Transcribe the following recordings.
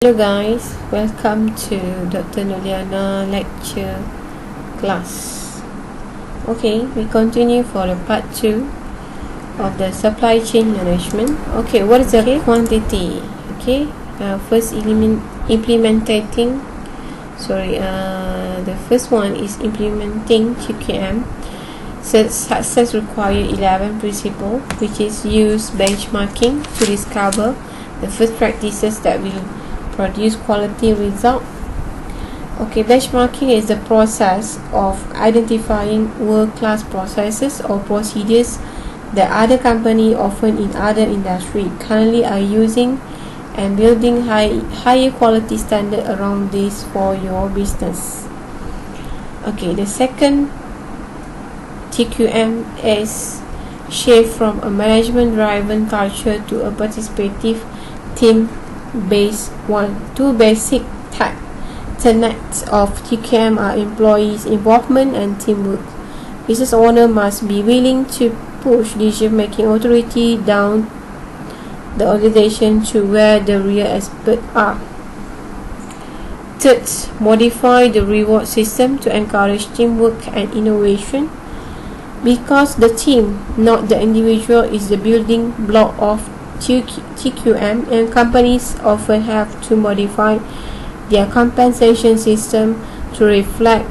Hello guys, welcome to Dr. Noliana lecture class. Okay, we continue for the part 2 of the supply chain management. Okay, what is the quantity? Okay, first implementing the first one is implementing TQM. Success require 11 principles, which is use benchmarking to discover the first practices that will produce quality result. Okay, benchmarking is the process of identifying world-class processes or procedures that other companies, often in other industries, currently are using and building higher quality standard around this for your business. Okay, the second TQM is shift from a management-driven culture to a participative team-based one. Two basic tenets of TQM are employees' involvement and teamwork. Business owner must be willing to push decision-making authority down the organization to where the real experts are. Third, modify the reward system to encourage teamwork and innovation. Because the team, not the individual, is the building block of TQM, and companies often have to modify their compensation system to reflect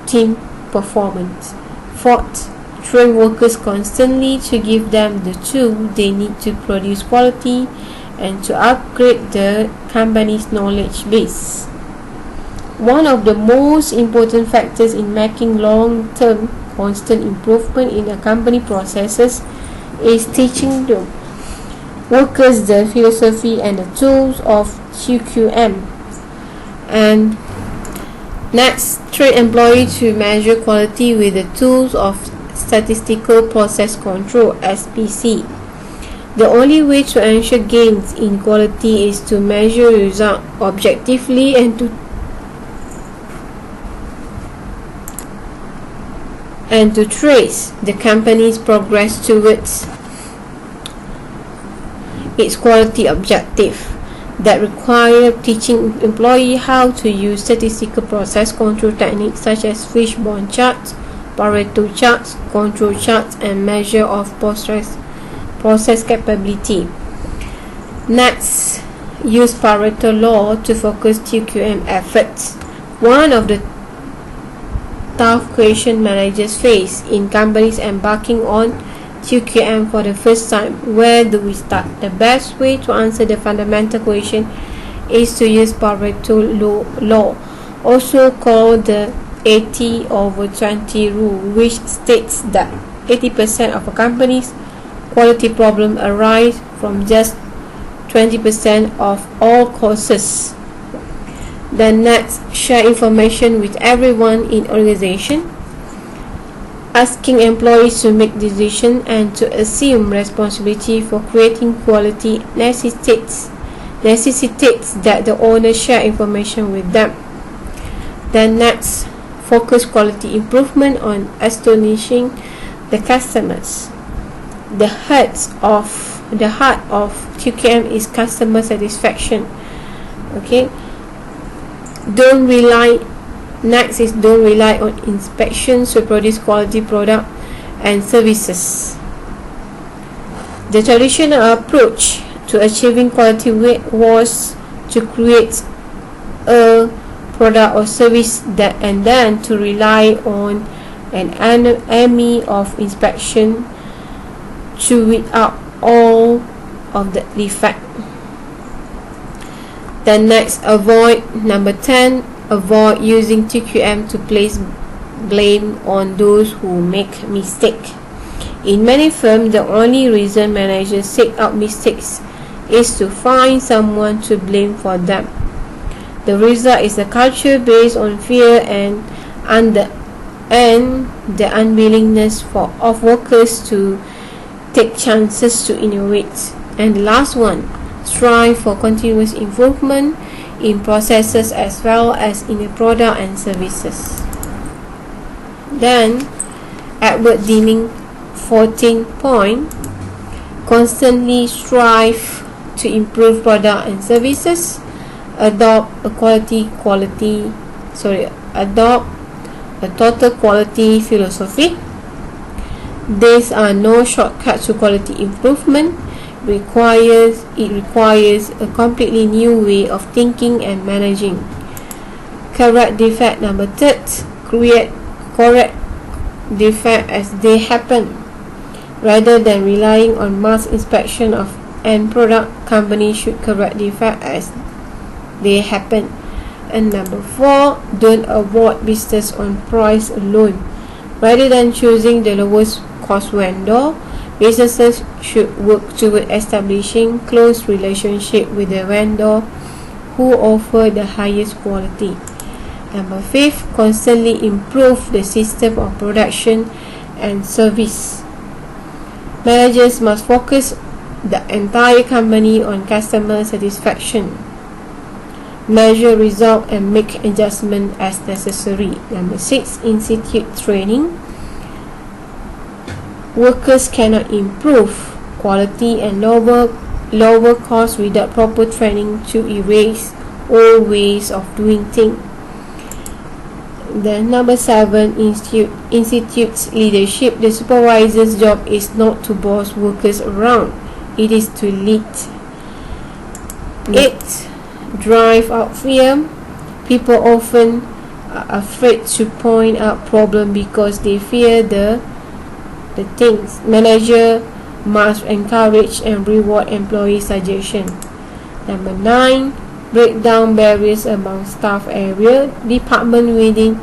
team performance. Fourth, train workers constantly to give them the tools they need to produce quality and to upgrade the company's knowledge base. One of the most important factors in making long-term constant improvement in a company processes is teaching the workers the philosophy and the tools of TQM. And next, train employees to measure quality with the tools of statistical process control (SPC). The only way to ensure gains in quality is to measure results objectively and to trace the company's progress towards its quality objective. That require teaching employees how to use statistical process control techniques such as fishbone charts, Pareto charts, control charts, and measure of process capability. Next, use Pareto law to focus TQM efforts. One of the tough question managers face in companies embarking on TQM for the first time: where do we start? The best way to answer the fundamental question is to use Pareto law, also called the 80/20 rule, which states that 80% of a company's quality problem arise from just 20% of all causes. Then next, share information with everyone in organization. Asking employees to make decisions and to assume responsibility for creating quality necessitates that the owner share information with them. Then next, focus quality improvement on astonishing the customers. The heart of TQM is customer satisfaction. Okay. Don't rely on inspections to produce quality product and services. The traditional approach to achieving quality was to create a product or service and then to rely on an army of inspection to weed out all of the defect. Then next, number 10, avoid using TQM to place blame on those who make mistakes. In many firms, the only reason managers seek out mistakes is to find someone to blame for them. The result is a culture based on fear and the unwillingness of workers to take chances to innovate. And the last one, strive for continuous improvement in processes as well as in the product and services. Then, Edward Deming 14 point, constantly strive to improve product and services, adopt a total quality philosophy. These are no shortcuts to quality improvement. It requires a completely new way of thinking and managing. Correct defect number 3. Correct defect as they happen. Rather than relying on mass inspection of end product, companies should correct defect as they happen. And number 4, don't award business on price alone. Rather than choosing the lowest cost vendor, businesses should work toward establishing close relationship with the vendor who offer the highest quality. Number 5, constantly improve the system of production and service. Managers must focus the entire company on customer satisfaction. Measure result and make adjustment as necessary. Number 6, institute training. Workers cannot improve quality and lower cost without proper training to erase old ways of doing things. Then number 7, institutes leadership. The supervisor's job is not to boss workers around, it is to lead. 8, drive out fear. People often are afraid to point out problem because they fear the things. Manager must encourage and reward employee suggestion. Number 9, break down barriers among staff area. Department within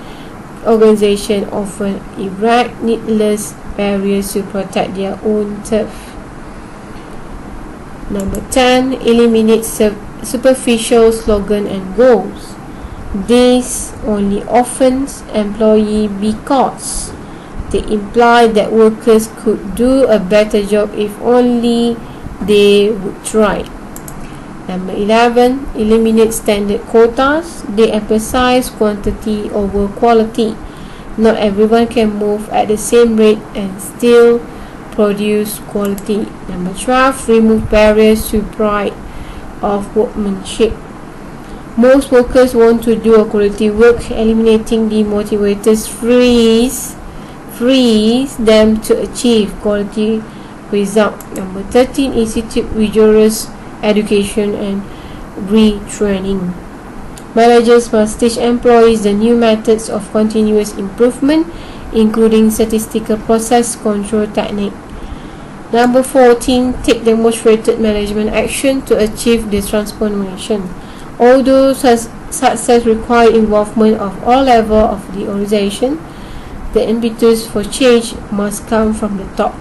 organization often erect needless barriers to protect their own turf. Number 10, eliminate superficial slogan and goals. This only offends employee because they imply that workers could do a better job if only they would try. Number 11, eliminate standard quotas. They emphasize quantity over quality. Not everyone can move at the same rate and still produce quality. Number 12, remove barriers to pride of workmanship. Most workers want to do a quality work. Eliminating demotivators frees them to achieve quality result. Number 13, institute rigorous education and retraining. Managers must teach employees the new methods of continuous improvement, including statistical process control technique. Number 14, take demonstrated management action to achieve this transformation. Although success requires involvement of all levels of the organization, the impetus for change must come from the top.